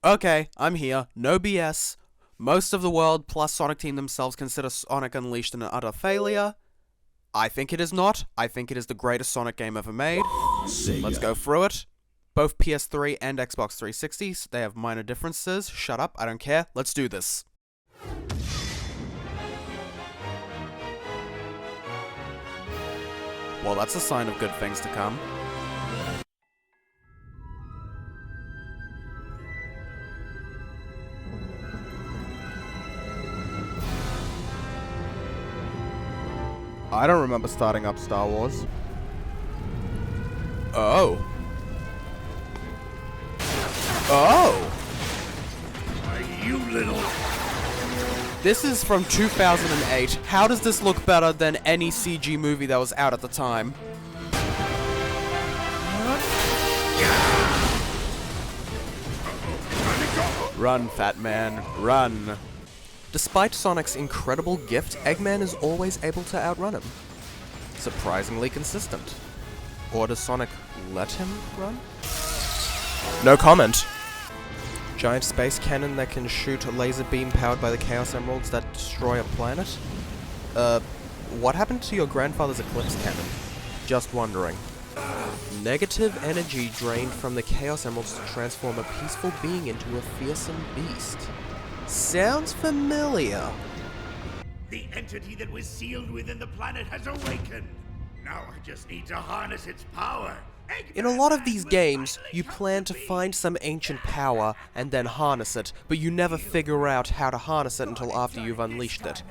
Okay, I'm here. No BS. Most of the world, plus Sonic Team themselves, consider Sonic Unleashed an utter failure. I think it is not. I think it is the greatest Sonic game ever made. Let's go through it. Both PS3 and Xbox 360, they have minor differences. Shut up, I don't care. Let's do this. Well, that's a sign of good things to come. I don't remember starting up Star Wars. Oh. Oh! You little... This is from 2008. How does this look better than any CG movie that was out at the time? Run, fat man, run. Despite Sonic's incredible gift, Eggman is always able to outrun him. Surprisingly consistent. Or does Sonic let him run? No comment. Giant space cannon that can shoot a laser beam powered by the Chaos Emeralds that destroy a planet? What happened to your grandfather's Eclipse cannon? Just wondering. Negative energy drained from the Chaos Emeralds to transform a peaceful being into a fearsome beast. Sounds familiar. The entity that was sealed within the planet has awakened. Now I just need to harness its power. In a lot of these games, you plan to find some ancient power and then harness it, but you never figure out how to harness it until after you've unleashed it.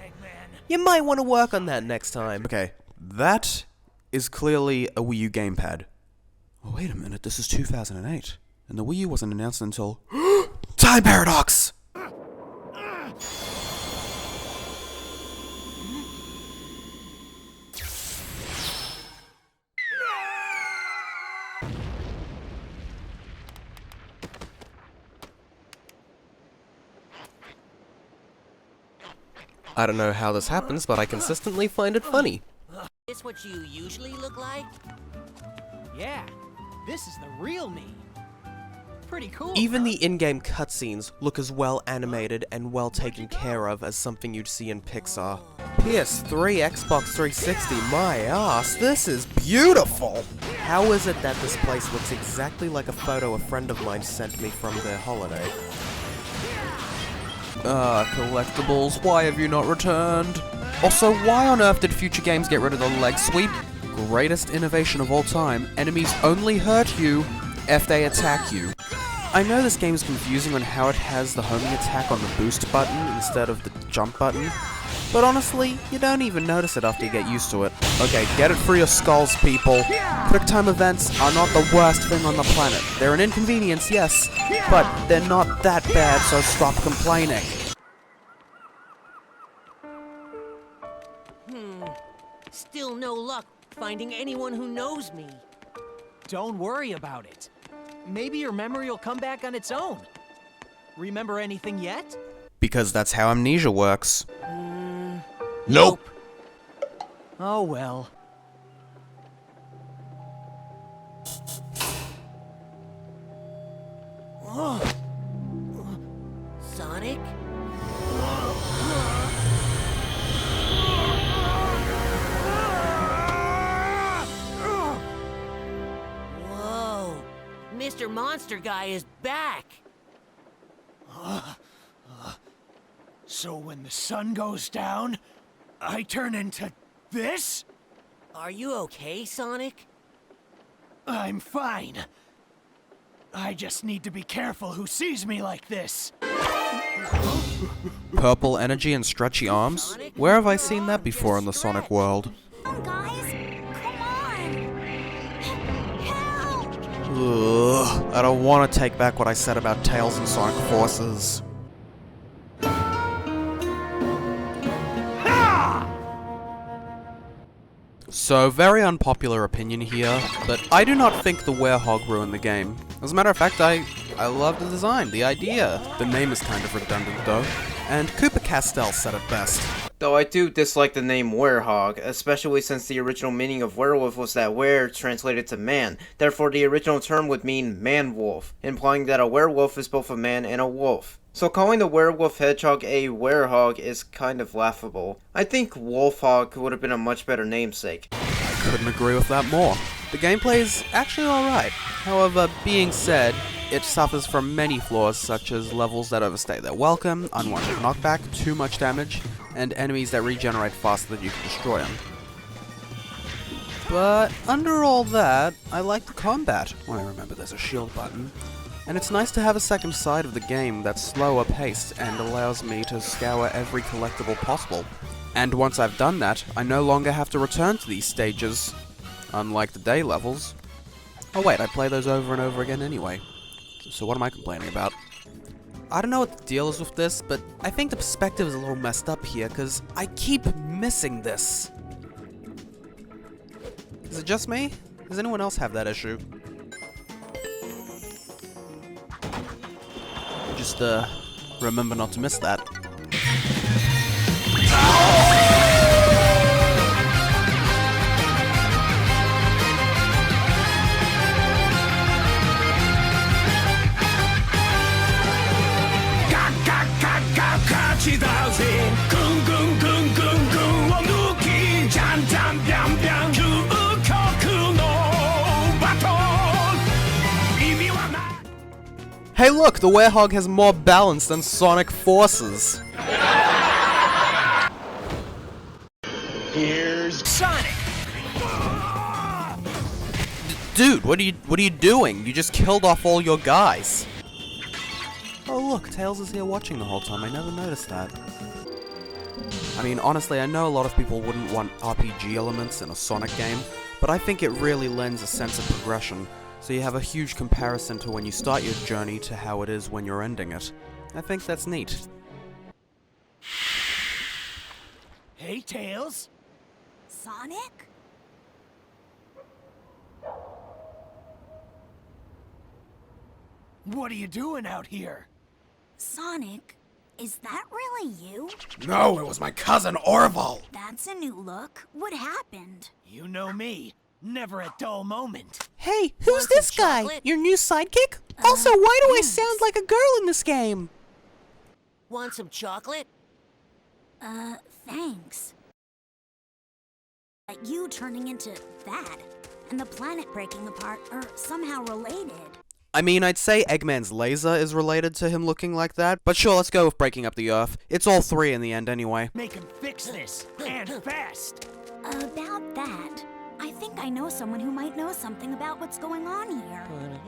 You might want to work on that next time. Okay, that is clearly a Wii U gamepad. Oh, wait a minute, this is 2008, and the Wii U wasn't announced until... Time Paradox! I don't know how this happens, but I consistently find it funny. Is this what you usually look like? Yeah, this is the real me. Pretty cool. Even the in-game cutscenes look as well animated and well taken care of as something you'd see in Pixar. PS3, Xbox 360, my ass, this is beautiful! How is it that this place looks exactly like a photo a friend of mine sent me from their holiday? Collectibles, why have you not returned? Also, why on earth did future games get rid of the leg sweep? Greatest innovation of all time. Enemies only hurt you if they attack you. I know this game is confusing on how it has the homing attack on the boost button instead of the jump button, but honestly, you don't even notice it after you get used to it. Okay, get it for your skulls, people. QuickTime events are not the worst thing on the planet. They're an inconvenience, yes, but they're not that bad, so stop complaining. Still no luck finding anyone who knows me. Don't worry about it. Maybe your memory will come back on its own. Remember anything yet? Because that's how amnesia works. Nope. Oh well. Sonic? Whoa! Mr. Monster Guy is back! So when the sun goes down, I turn into this? Are you okay, Sonic? I'm fine. I just need to be careful who sees me like this. Purple energy and stretchy arms? Where have I seen that before in the Sonic world? Come on, guys. Come on. Help. Ugh, I don't want to take back what I said about Tails and Sonic Forces. So, very unpopular opinion here, but I do not think the Werehog ruined the game. As a matter of fact, I love the design, the idea. The name is kind of redundant though, and Cooper Castell said it best. Though I do dislike the name werehog, especially since the original meaning of werewolf was that were translated to man. Therefore, the original term would mean man-wolf, implying that a werewolf is both a man and a wolf. So calling the werewolf hedgehog a werehog is kind of laughable. I think wolfhog would have been a much better namesake. Couldn't agree with that more. The gameplay is actually alright. However, being said, it suffers from many flaws such as levels that overstay their welcome, unwanted knockback, too much damage, and enemies that regenerate faster than you can destroy them. But under all that, I like the combat. Well, I remember there's a shield button. And it's nice to have a second side of the game that's slower paced and allows me to scour every collectible possible. And once I've done that, I no longer have to return to these stages, unlike the day levels. Oh wait, I play those over and over again anyway. So what am I complaining about? I don't know what the deal is with this, but I think the perspective is a little messed up here, because I keep missing this. Is it just me? Does anyone else have that issue? Just, remember not to miss that. Hey look, the werehog has more balance than Sonic Forces. Here's Sonic! Dude, what are you doing? You just killed off all your guys. Oh look, Tails is here watching the whole time. I never noticed that. I mean, honestly, I know a lot of people wouldn't want RPG elements in a Sonic game, but I think it really lends a sense of progression, so you have a huge comparison to when you start your journey to how it is when you're ending it. I think that's neat. Hey, Tails! Sonic? What are you doing out here? Sonic, is that really you? No, it was my cousin Orval! That's a new look. What happened? You know me. Never a dull moment. Hey, who's Want this some guy? chocolate? Your new sidekick? Also, why do I thanks. sound like a girl in this game? Want some chocolate? Thanks. But you turning into that, and the planet breaking apart are somehow related. I mean, I'd say Eggman's laser is related to him looking like that, but sure, let's go with breaking up the Earth. It's all three in the end anyway. Make him fix this, and fast! About that, I think I know someone who might know something about what's going on here.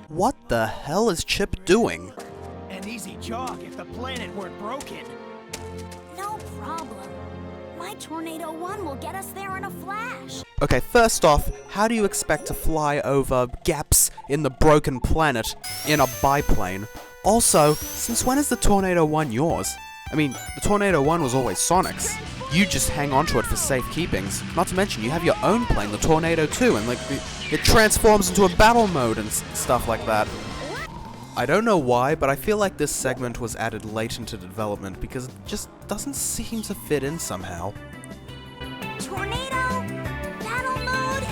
What the hell is Chip doing? An easy jog if the planet weren't broken. No problem. My Tornado 1 will get us there in a flash. Okay, first off, how do you expect to fly over gaps in the broken planet in a biplane? Also, since when is the Tornado 1 yours? I mean, the Tornado 1 was always Sonic's. You just hang onto it for safekeepings. Not to mention, you have your own plane, the Tornado 2, and it transforms into a battle mode and stuff like that. I don't know why, but I feel like this segment was added late into development because it just doesn't seem to fit in somehow. Tornado, battle mode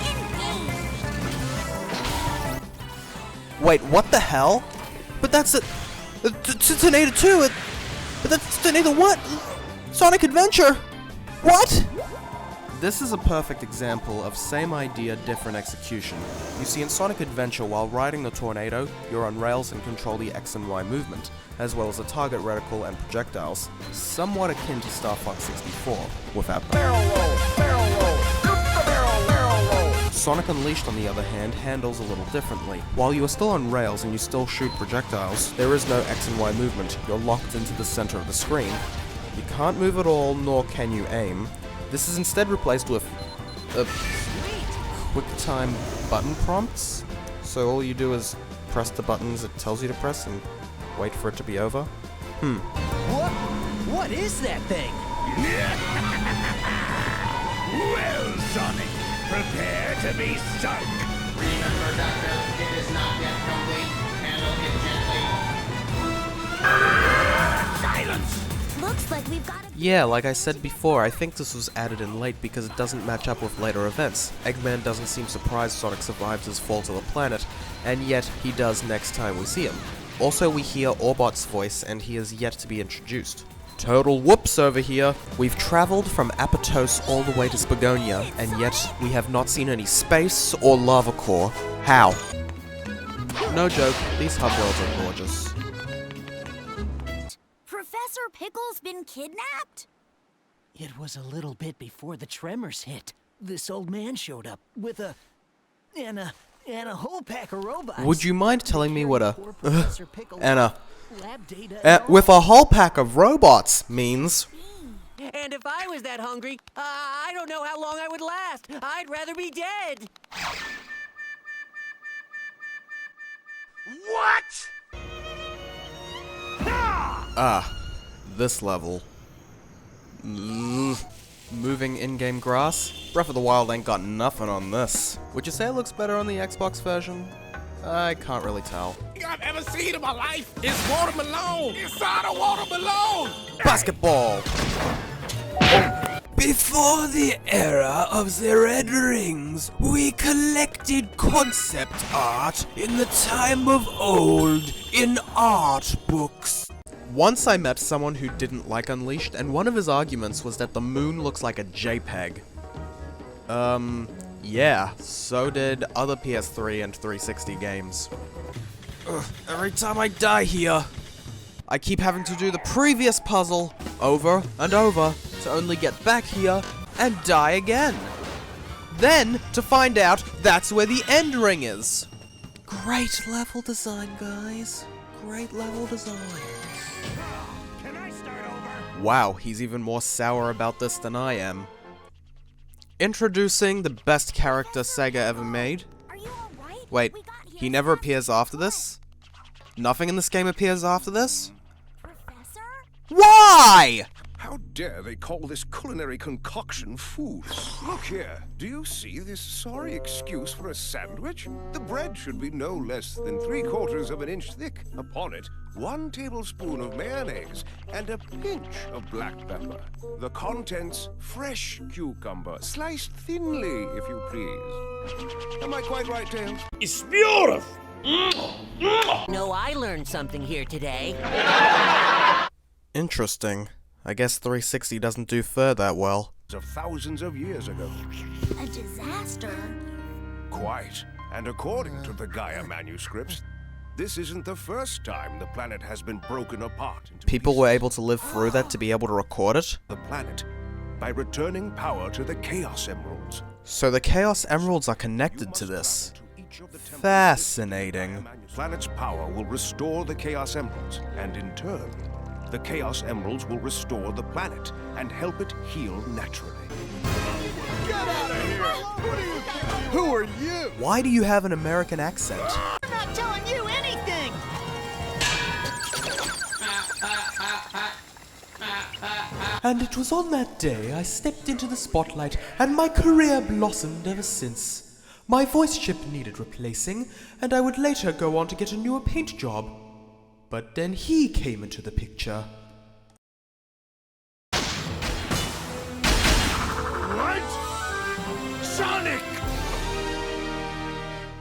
engaged. Wait, what the hell? But that's Tornado 2, but that's Tornado what? Sonic Adventure? What? This is a perfect example of same idea, different execution. You see, in Sonic Adventure, while riding the Tornado, you're on rails and control the X and Y movement, as well as the target reticle and projectiles, somewhat akin to Star Fox 64, without barrel roll. Sonic Unleashed, on the other hand, handles a little differently. While you are still on rails and you still shoot projectiles, there is no X and Y movement. You're locked into the center of the screen. You can't move at all, nor can you aim. This is instead replaced with QuickTime button prompts. So all you do is press the buttons it tells you to press and wait for it to be over. What is that thing? Well, Sonic, prepare to be sunk. Remember, Doctor, it is not yet complete. Handle it gently. Silence! Looks Looks like we've got a... Yeah, like I said before, I think this was added in late because it doesn't match up with later events. Eggman doesn't seem surprised Sonic survives his fall to the planet, and yet he does next time we see him. Also, we hear Orbot's voice, and he is yet to be introduced. Total whoops over here. We've traveled from Apatow all the way to Spagonia, and yet we have not seen any space or lava core. How? No joke, these hub worlds are gorgeous. Professor Pickle's been kidnapped? It was a little bit before the tremors hit. This old man showed up with a whole pack of robots. Would you mind telling me what a Poor Professor Pickle's and lab data and all. with a whole pack of robots means? And if I was that hungry, I don't know how long I would last. I'd rather be dead. What? This level. Moving in-game grass? Breath of the Wild ain't got nothing on this. Would you say it looks better on the Xbox version? I can't really tell. I've ever seen in my life is watermelon. Inside a watermelon. Basketball! Before the era of the Red Rings, we collected concept art in the time of old in art books. Once I met someone who didn't like Unleashed, and one of his arguments was that the moon looks like a JPEG. Yeah, so did other PS3 and 360 games. Ugh, every time I die here, I keep having to do the previous puzzle over and over to only get back here and die again. Then to find out that's where the end ring is. Great level design, guys. Great level design. Can I start over? Wow, he's even more sour about this than I am. Introducing the best character Sega ever made. Are you alright? Wait, We got here he never first. appears after this? Nothing in this game appears after this? Professor? Why? How dare they call this culinary concoction food? Look here, do you see this sorry excuse for a sandwich? The bread should be no less than 3/4 of an inch thick. Upon it, 1 tablespoon of mayonnaise and a pinch of black pepper. The contents, fresh cucumber, sliced thinly, if you please. Am I quite right, Tails? It's beautiful. No, I learned something here today. Interesting. I guess 360 doesn't do fur that well. Of thousands of years ago. A disaster? Quite. And according to the Gaia manuscripts, this isn't the first time the planet has been broken apart into People were pieces. able to live through that to be able to record it? The planet by returning power to the Chaos Emeralds. So the Chaos Emeralds are connected to this. Fascinating. Fascinating. Planet's power will restore the Chaos Emeralds, and in turn, the Chaos Emeralds will restore the planet and help it heal naturally. Who are you? Why do you have an American accent? I'm not telling you anything! And it was on that day I stepped into the spotlight, and my career blossomed ever since. My voice chip needed replacing, and I would later go on to get a newer paint job. But then he came into the picture. What? Sonic!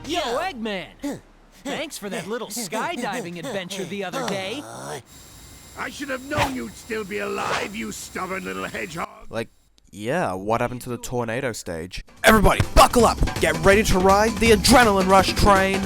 Yo, Eggman! Thanks for that little skydiving adventure the other day. I should have known you'd still be alive, you stubborn little hedgehog. Like, yeah, what happened to the tornado stage? Everybody, buckle up! Get ready to ride the adrenaline rush train!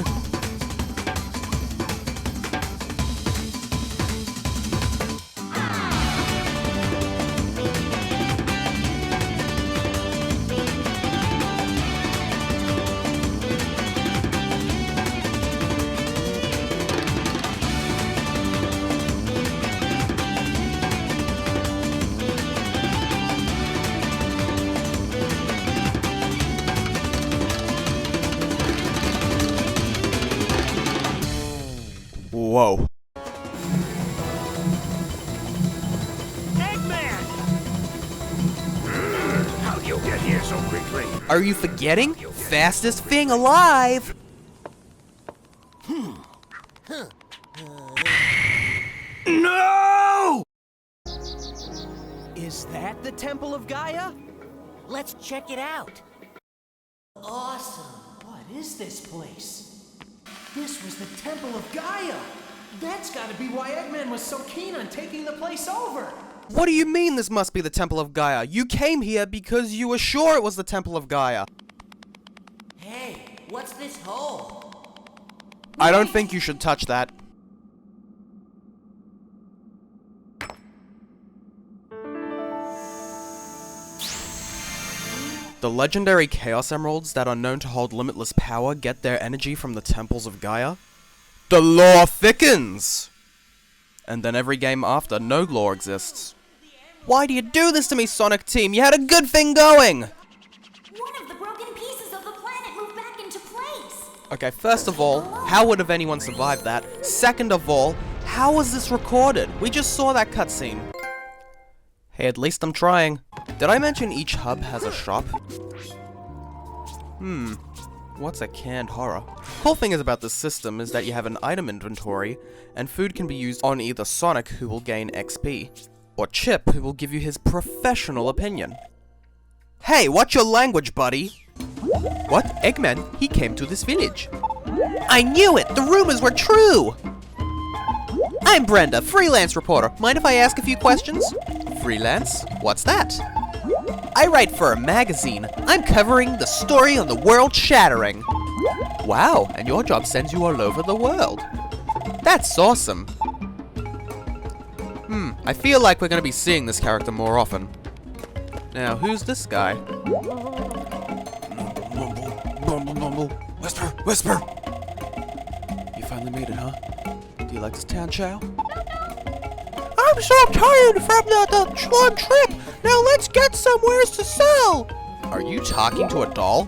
Whoa. Eggman! How'd you get here so quickly? Are you forgetting? Fastest thing alive! No! that the Temple of Gaia? Let's check it out. Awesome. What is this place? This was the Temple of Gaia. That's gotta be why Eggman was so keen on taking the place over. What do you mean this must be the Temple of Gaia? You came here because you were sure it was the Temple of Gaia. Hey, what's this hole? I don't think you should touch that. The legendary Chaos Emeralds that are known to hold limitless power get their energy from the Temples of Gaia. The lore thickens! And then every game after, no lore exists. Why do you do this to me, Sonic Team? You had a good thing going! One of the broken pieces of the planet moved back into place. Okay, first of all, how would have anyone survived that? Second of all, how was this recorded? We just saw that cutscene. Hey, at least I'm trying. Did I mention each hub has a shop? What's a canned horror? Cool thing is about this system is that you have an item inventory, and food can be used on either Sonic, who will gain XP, or Chip, who will give you his professional opinion. Hey, watch your language, buddy! What? Eggman? He came to this village. I knew it! The rumors were true! I'm Brenda, freelance reporter. Mind if I ask a few questions? Freelance? What's that? I write for a magazine. I'm covering the story on the world shattering. Wow, and your job sends you all over the world. That's awesome. I feel like we're gonna be seeing this character more often. Now, who's this guy? Mumble. Whisper, whisper! You finally made it, huh? Do you like this town, Chow? I'm so tired from the long trip! Now let's get somewheres to sell! Are you talking to a doll?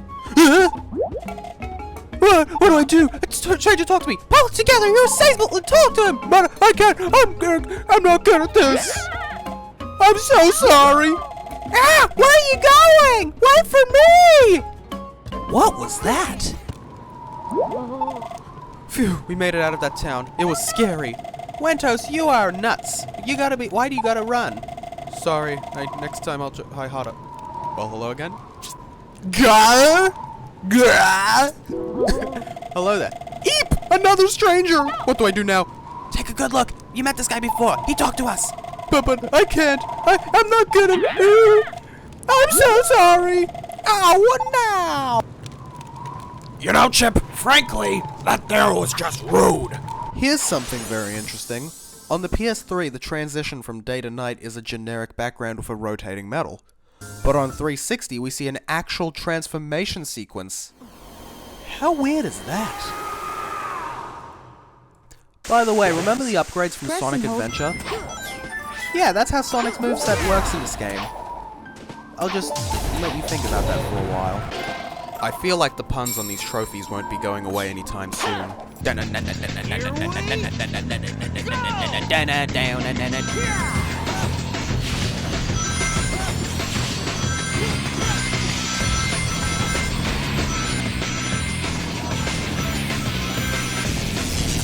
What do I do? It's trying to talk to me! Pull it together! You're a salesman and talk to him! But I can't! I'm not good at this! I'm so sorry! Ah! Where are you going? Wait for me! What was that? Phew, we made it out of that town. It was scary. Wentos, you are nuts. You gotta be. Why do you gotta run? Sorry. Next time I'll try harder. Well, hello again. Gah! Hello there. Eep! Another stranger! What do I do now? Take a good look. You met this guy before. He talked to us. But I can't. I'm not good at it. I'm so sorry. Oh, what now? You know, Chip, frankly, that there was just rude. Here's something very interesting. On the PS3, the transition from day to night is a generic background with a rotating metal. But on 360, we see an actual transformation sequence. How weird is that? By the way, remember the upgrades from Sonic Adventure? Yeah, that's how Sonic's moveset works in this game. I'll just let you think about that for a while. I feel like the puns on these trophies won't be going away anytime soon.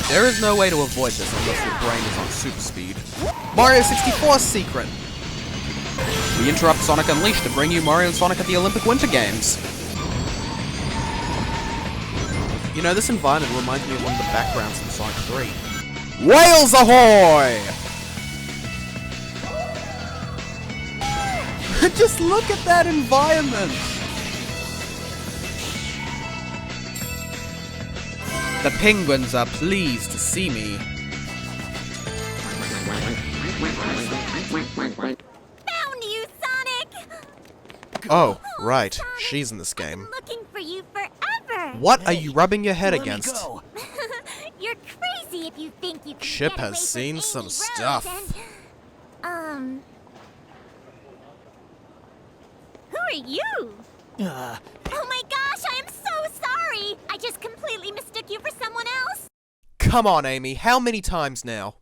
There is no way to avoid this unless your brain is on super speed. Mario 64's secret! We interrupt Sonic Unleashed to bring you Mario and Sonic at the Olympic Winter Games. You know, this environment reminds me of one of the backgrounds from Sonic 3. Whales ahoy! Just look at that environment! The penguins are pleased to see me. Found you, Sonic! Oh, right. She's in this game. I'm looking for you forever. What are you rubbing your head against? You're crazy if you think you can Chip get away has from seen Amy some Rose stuff. and, Who are you? Oh my gosh, I am so sorry! I just completely mistook you for someone else. Come on, Amy. How many times now?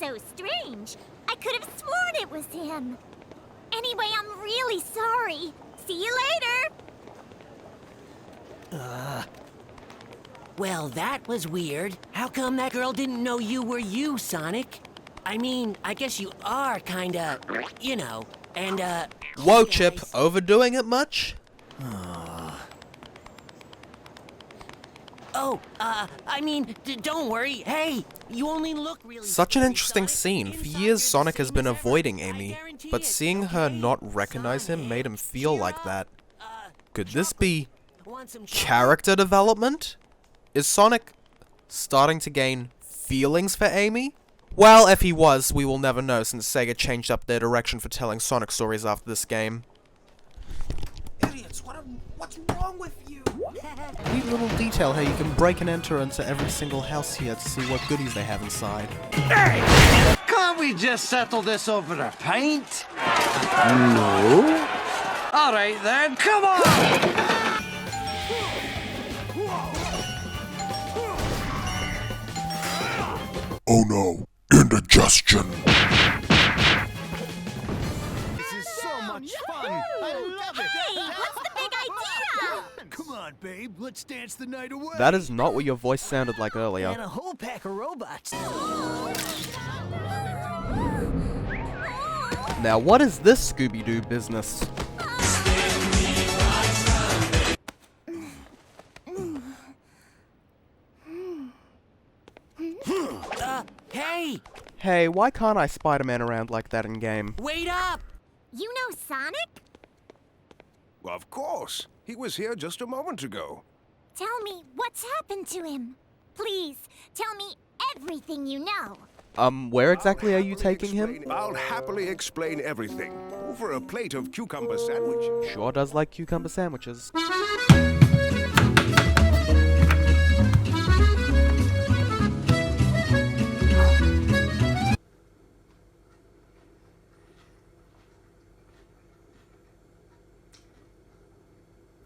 So strange. I could have sworn it was him. Anyway, I'm really sorry. See you later. Well, that was weird. How come that girl didn't know you were you, Sonic? I mean, I guess you are kinda, you know, and, Whoa, Chip, overdoing it much? Oh, I mean, don't worry. Hey, you only look really... Such an silly, interesting Sonic. scene. For Inside, years, you're the Sonic has same been as ever. avoiding I Amy, guarantee but it. seeing her Okay? not recognize him Sonic, made him feel cheer like up. that. Uh, Could this be Want some chocolate? character development? Is Sonic starting to gain feelings for Amy? Well, if he was, we will never know since Sega changed up their direction for telling Sonic stories after this game. Idiots, what's wrong with you? Neat little detail how you can break and enter into every single house here to see what goodies they have inside. Hey! Can't we just settle this over a pint? No. All right then, come on! Oh no, indigestion. This is so much fun. I love it. Hey, what's the big idea? Come on, babe. Let's dance the night away. That is not what your voice sounded like And earlier. a whole pack of robots. Now, what is this Scooby-Doo business? Hey, Hey, why can't I Spider-Man around like that in-game? wait up! You know Sonic? Of course. He was here just a moment ago. Tell me what's happened to him. Please, tell me everything you know. Where exactly are you taking him? I'll happily explain everything. Over a plate of cucumber sandwich. Sure does like cucumber sandwiches.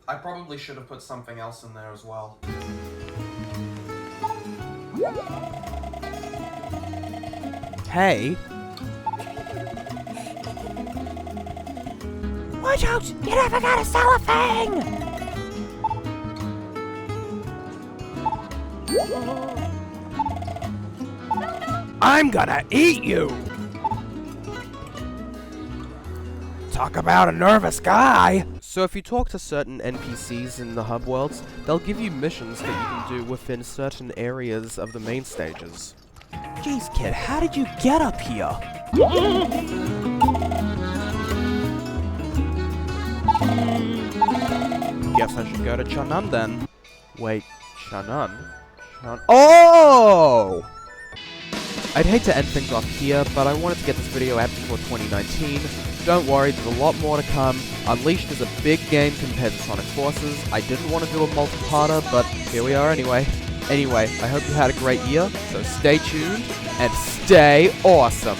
I probably should have put something else in there as well. Hey. Watch out! You never gotta sell a thing! I'm gonna eat you! Talk about a nervous guy! So if you talk to certain NPCs in the hub worlds, they'll give you missions that you can do within certain areas of the main stages. Jeez, kid, how did you get up here? Guess I should go to Chanan then. Wait, Chanan? Oh! I'd hate to end things off here, but I wanted to get this video out before 2019. Don't worry, there's a lot more to come. Unleashed is a big game compared to Sonic Forces. I didn't want to do a multi-parter, but here we are anyway. Anyway, I hope you had a great year, so stay tuned and stay awesome!